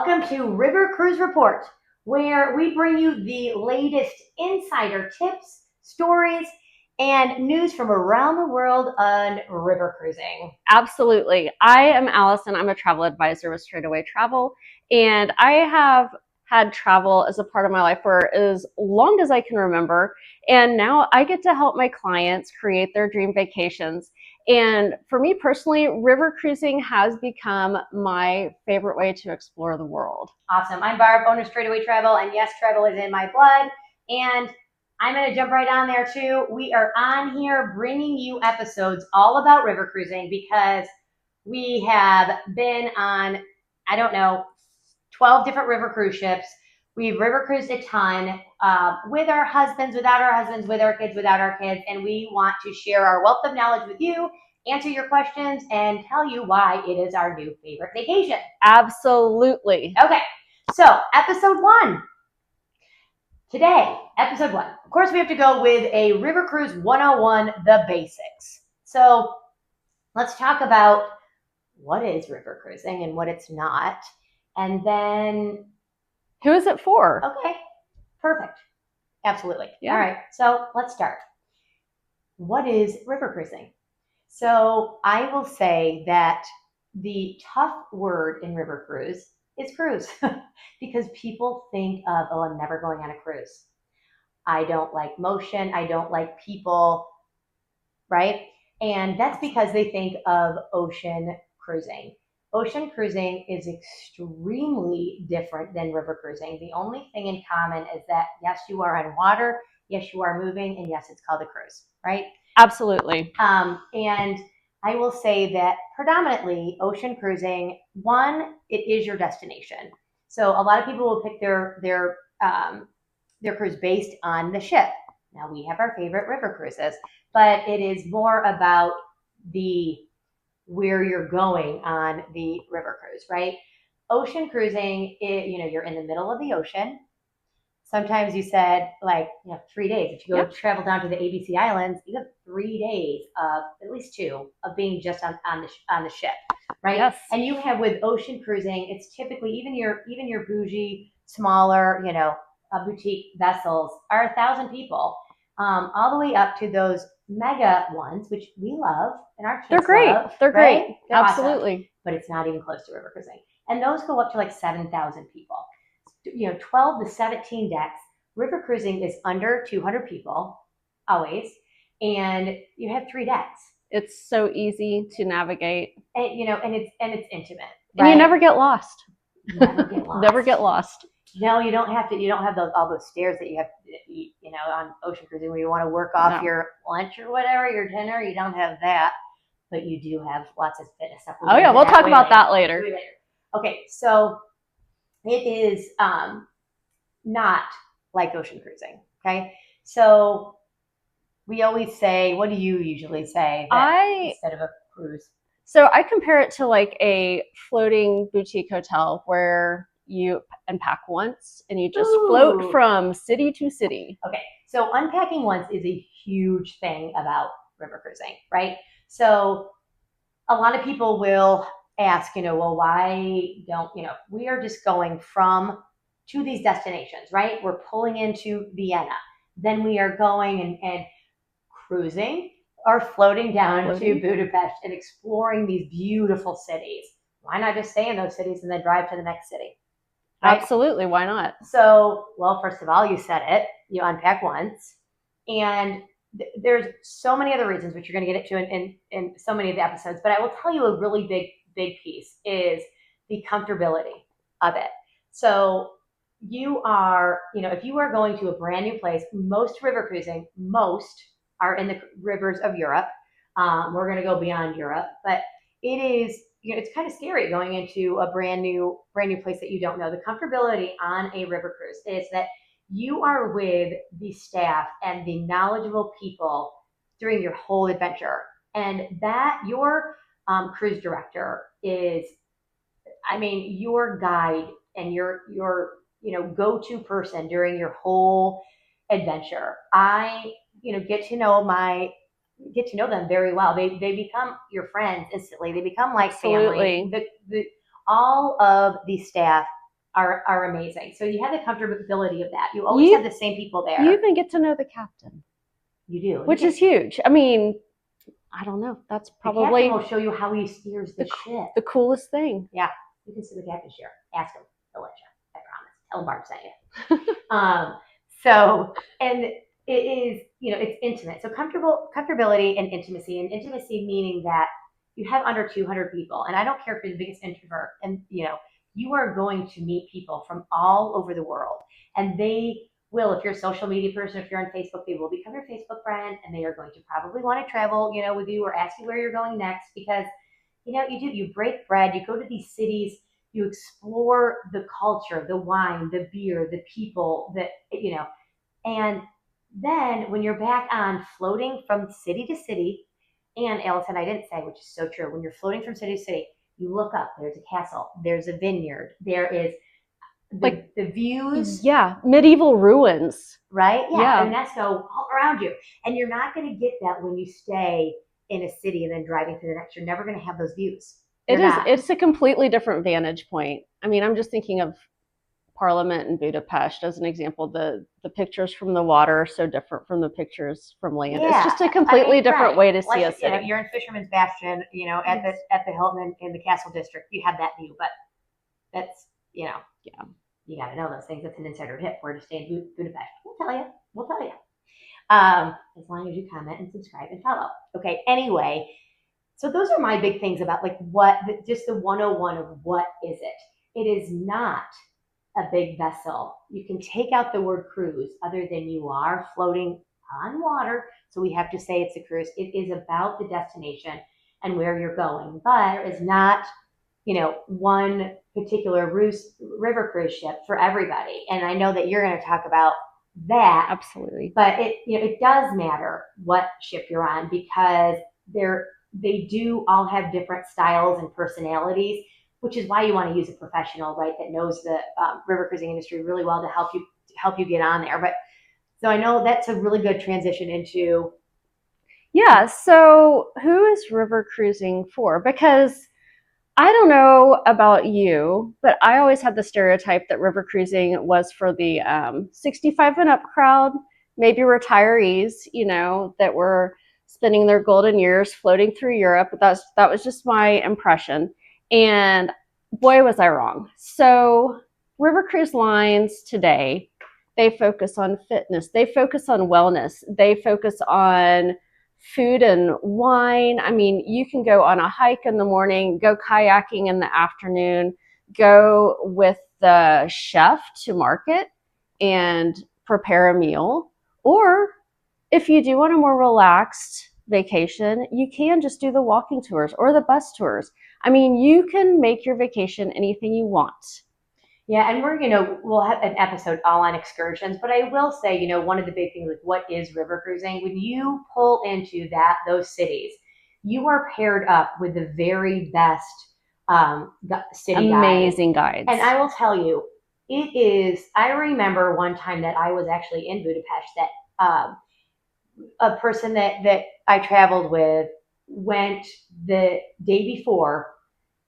Welcome to River Cruise Report, where we bring you the latest insider tips, stories, and news from around the world on river cruising. Absolutely. I am Allison. I'm a travel advisor with Straightaway Travel, and I have had travel as a part of my life for as long as I can remember. And now I get to help my clients create their dream vacations. And for me personally, river cruising has become my favorite way to explore the world. Awesome. I'm Barb, owner of Straightaway Travel, and yes, travel is in my blood. And I'm going to jump right on there too. We are on here bringing you episodes all about river cruising because we have been on, 12 different river cruise ships. We've river cruised a ton with our husbands, without our husbands, with our kids, without our kids. And we want to share our wealth of knowledge with you, answer your questions, and tell you why it is our new favorite vacation. Absolutely. Okay, so episode 1. Today, episode 1. Of course, we have to go with a River Cruise 101, the basics. So let's talk about what is river cruising and what it's not. And then... who is it for? Okay, perfect. Absolutely. Yeah. All right, so let's start. What is river cruising? So I will say that the tough word in river cruise is cruise because people think of, oh, I'm never going on a cruise. I don't like motion. I don't like people, right? And that's because they think of ocean cruising. Ocean cruising is extremely different than river cruising. The only thing in common is that, yes, you are on water, yes, you are moving, and yes, it's called a cruise, right? Absolutely. And I will say that predominantly ocean cruising, one, it is your destination. So a lot of people will pick their cruise based on the ship. Now we have our favorite river cruises, but it is more about where you're going on the river cruise, right? Ocean cruising, you're in the middle of the ocean. Sometimes you said 3 days. If you go travel down to the ABC Islands, you have 3 days of, at least 2, of being just on the ship, right? Yes. And you have with ocean cruising, it's typically even your bougie, smaller, boutique vessels are 1,000 people, all the way up to those mega ones, which we love and our kids They're great. love. They're right? great. They're Absolutely. awesome, but it's not even close to river cruising. And those go up to like 7,000 people. 12 to 17 decks. River cruising is under 200 people, always, and you have 3 decks. It's so easy to navigate, and it's intimate. Right? And you never get lost. Never get lost. Never get lost. No, you don't have to. You don't have all those stairs that you have to eat, on ocean cruising where you want to work off your lunch or whatever, your dinner. You don't have that, but you do have lots of fitness supplements. Oh yeah, we'll talk about that later. Okay, so it is not like ocean cruising. Okay, so we always say, what do you usually say instead of a cruise? So I compare it to like a floating boutique hotel where you unpack once and you just float from city to city. Okay, so unpacking once is a huge thing about river cruising, right? So a lot of people will ask, well, why don't, we are just going to these destinations, right? We're pulling into Vienna. Then we are going and cruising or floating down to Budapest and exploring these beautiful cities. Why not just stay in those cities and then drive to the next city? Right? Absolutely. Why not? So, well, first of all, you said it. You unpack once. And there's so many other reasons, which you're going to get into in so many of the episodes. But I will tell you a really big piece is the comfortability of it. So you are, if you are going to a brand new place, most river cruising, are in the rivers of Europe. We're going to go beyond Europe, but it is, it's kind of scary going into a brand new place that you don't know. The comfortability on a river cruise is that you are with the staff and the knowledgeable people during your whole adventure, and that your cruise director is, your guide and your go-to person during your whole adventure. I get to know them very well. They become your friends instantly. They become like family. All of the staff are amazing. So you have the comfortability of that. You always have the same people there. You even get to know the captain. You do. Which is huge. I mean, I don't know. That's probably... The captain will show you how he steers the ship. The coolest thing. Yeah. You can sit with the captain's chair. Ask him. He'll let you. I promise. Tell him Barb sent you. So, and it is, it's intimate. So comfortability and intimacy meaning that you have under 200 people. And I don't care if you're the biggest introvert, and you are going to meet people from all over the world, and they will, if you're a social media person, if you're on Facebook, they will become your Facebook friend, and they are going to probably want to travel, with you, or ask you where you're going next, because, you break bread, you go to these cities, you explore the culture, the wine, the beer, the people, and then when you're back on floating from city to city, and Allison, I didn't say, which is so true, when you're floating from city to city, you look up, there's a castle, there's a vineyard, there is the views. Yeah, medieval ruins. Right? Yeah, UNESCO all around you. And you're not going to get that when you stay in a city and then driving to the next. You're never going to have those views. It's a completely different vantage point. I mean, I'm just thinking of Parliament in Budapest as an example. The pictures from the water are so different from the pictures from land. Yeah. It's just a completely different way to see a city. You're in Fisherman's Bastion, at the Hilton in the Castle District. You have that view, but that's, yeah. You got to know those things. It's an insider tip where to stay in Budapest. We'll tell you. As long as you comment and subscribe and follow. Okay. Anyway, so those are my big things about just the 101 of what is it. It is not a big vessel. You can take out the word cruise, other than you are floating on water. So we have to say it's a cruise. It is about the destination and where you're going, but there is not, one particular river cruise ship for everybody. And I know that you're going to talk about that. Absolutely. But it does matter what ship you're on, because they do all have different styles and personalities, which is why you want to use a professional, right, that knows the river cruising industry really well to help you get on there. But so I know that's a really good transition into. Yeah. So who is river cruising for? Because I don't know about you, but I always had the stereotype that river cruising was for the 65 and up crowd, maybe retirees, that were spending their golden years floating through Europe. But that was just my impression. And boy, was I wrong. So river cruise lines today, they focus on fitness. They focus on wellness. They focus on food and wine. I mean, you can go on a hike in the morning, go kayaking in the afternoon, go with the chef to market and prepare a meal. Or if you do want a more relaxed vacation, you can just do the walking tours or the bus tours. I mean, you can make your vacation anything you want. Yeah, and we'll have an episode all on excursions, but I will say, one of the big things, what is river cruising? When you pull into those cities, you are paired up with the very best city amazing guides. And I will tell you, I remember one time that I was actually in Budapest that a person that I traveled with went the day before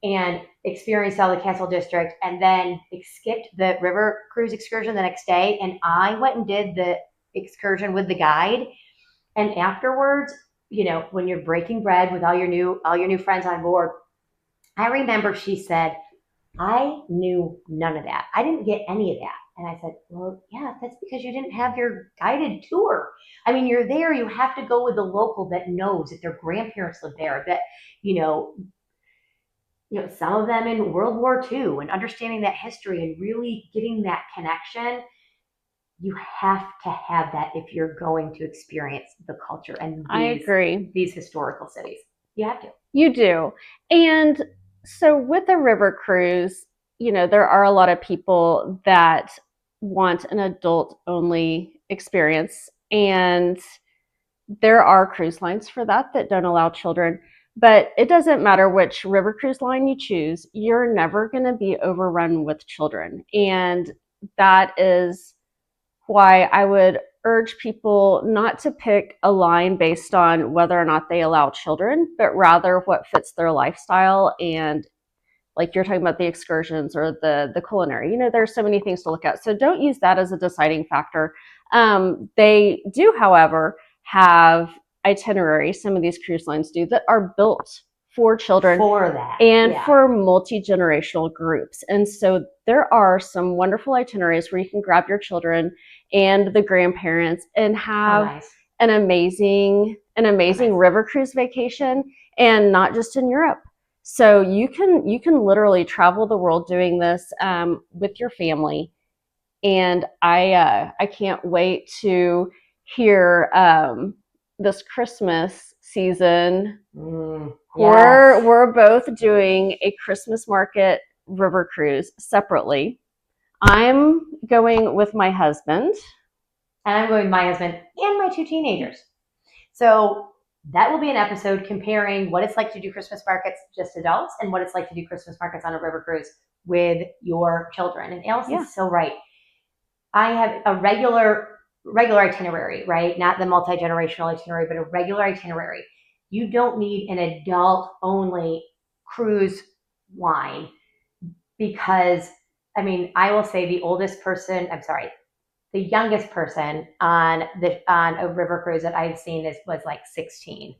and experienced all the Castle District, and then skipped the river cruise excursion the next day. And I went and did the excursion with the guide. And afterwards, when you're breaking bread with all your new friends on board, I remember she said, I knew none of that. I didn't get any of that. And I said, well, yeah, that's because you didn't have your guided tour. I mean, you're there, you have to go with the local that knows, that their grandparents lived there, that, some of them in World War II, and understanding that history and really getting that connection. You have to have that if you're going to experience the culture and I agree. These historical cities. You have to. You do. And so with a river cruise, there are a lot of people that want an adult-only experience, and there are cruise lines for that don't allow children. But it doesn't matter which river cruise line you choose, you're never going to be overrun with children. And that is why I would urge people not to pick a line based on whether or not they allow children, but rather what fits their lifestyle and like you're talking about the excursions or the culinary. There's so many things to look at. So don't use that as a deciding factor. They do, however, have itineraries, some of these cruise lines do, that are built for children for that and for multi-generational groups. And so there are some wonderful itineraries where you can grab your children and the grandparents and have an amazing river cruise vacation, and not just in Europe. So you can literally travel the world doing this with your family. And I can't wait to hear this Christmas season. We're both doing a Christmas market river cruise separately. I'm going with my husband. And I'm going with my husband and my 2 teenagers. So that will be an episode comparing what it's like to do Christmas markets just adults and what it's like to do Christmas markets on a river cruise with your children. And Allison's so right. I have a regular itinerary, right? Not the multi-generational itinerary, but a regular itinerary. You don't need an adult-only cruise line because, I mean, I will say the youngest person on a river cruise that I've seen was like 16.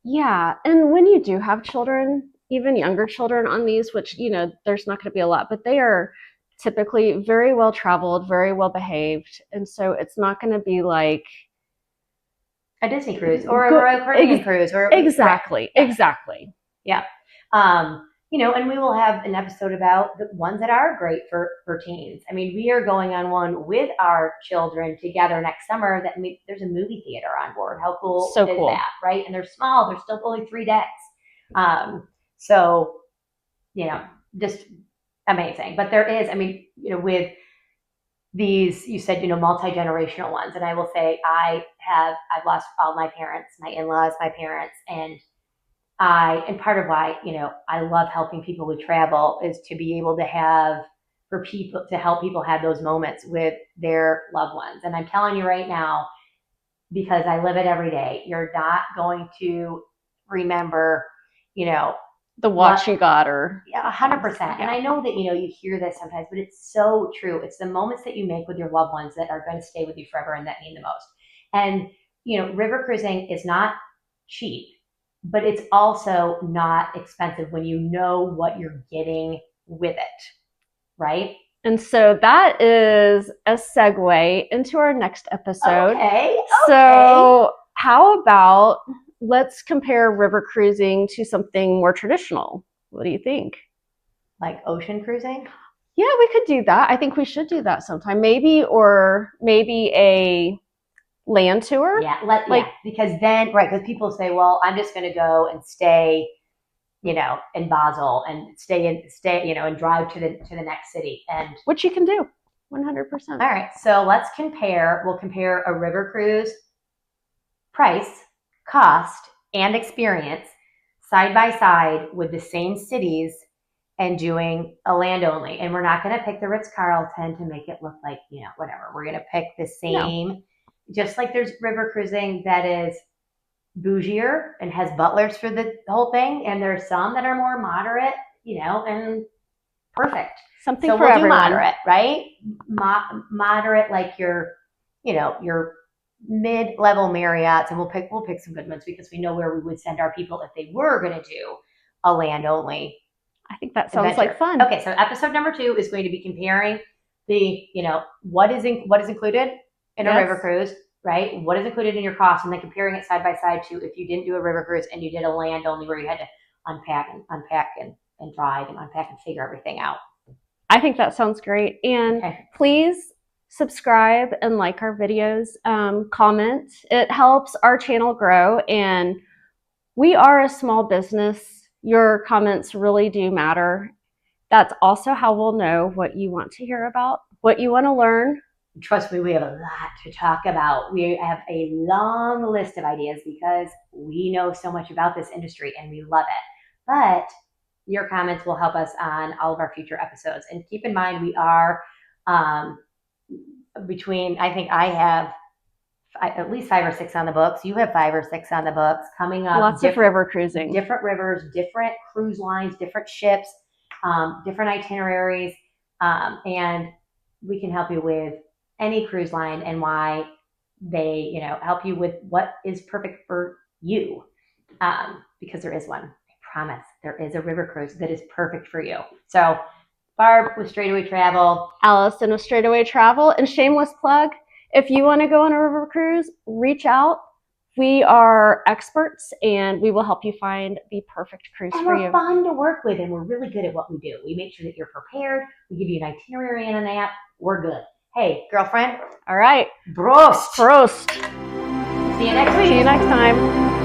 Yeah, and when you do have children, even younger children on these, which there's not going to be a lot, but they are typically very well traveled, very well behaved, and so it's not going to be like a Disney cruise or a Royal Caribbean cruise, or exactly. Yeah. And we will have an episode about the ones that are great for teens. I mean, we are going on one with our children together next summer. There's a movie theater on board. How cool is that, right? And they're small. They're still only 3 decks. Just amazing. But there is, with these, you said, multi-generational ones. And I will say I've lost all my parents, my in-laws, my parents, and part of why, I love helping people with travel is to be able to help people have those moments with their loved ones. And I'm telling you right now, because I live it every day, you're not going to remember, the watch you got, or 100%. And I know that, you hear this sometimes, but it's so true. It's the moments that you make with your loved ones that are going to stay with you forever and that mean the most. And, river cruising is not cheap, but it's also not expensive when you know what you're getting with it, right? And so that is a segue into our next episode. Okay. So how about let's compare river cruising to something more traditional? What do you think? Like ocean cruising? Yeah, we could do that. I think we should do that sometime. Maybe a land tour. Because then, right, because people say, well, I'm just going to go and stay, in Basel and stay, and drive to the next city, and which you can do 100%. All right. So we'll compare a river cruise price, cost, and experience side by side with the same cities and doing a land only. And we're not going to pick the Ritz-Carlton to make it look like, whatever. We're going to pick the same, just like there's river cruising that is bougier and has butlers for the whole thing. And there's some that are more moderate, and perfect. Something for everyone. We'll do moderate, right? Moderate, like your mid-level Marriotts, and we'll pick some good ones because we know where we would send our people if they were going to do a land only. I think that sounds like fun. Okay, so episode number 2 is going to be comparing the, what is included in a river cruise, right? What is included in your cost, and then comparing it side by side to if you didn't do a river cruise and you did a land only where you had to unpack and drive and unpack and figure everything out. I think that sounds great. And please subscribe and like our videos, comment. It helps our channel grow, and we are a small business. Your comments really do matter. That's also how we'll know what you want to hear about, what you want to learn. Trust me, we have a lot to talk about. We have a long list of ideas because we know so much about this industry and we love it. But your comments will help us on all of our future episodes. And keep in mind, we are I think I have at least 5 or 6 on the books. You have 5 or 6 on the books coming up. Lots of river cruising. Different rivers, different cruise lines, different ships, different itineraries. And we can help you with any cruise line and why they, help you with what is perfect for you. Because there is one. I promise. There is a river cruise that is perfect for you. So Barb with Straightaway Travel. Allison with Straightaway Travel. And shameless plug, if you want to go on a river cruise, reach out. We are experts and we will help you find the perfect cruise and for we're you. Fun to work with and we're really good at what we do. We make sure that you're prepared. We give you an itinerary and an app. We're good. Hey, girlfriend. All right. Prost. Prost. See you next week. See you next time.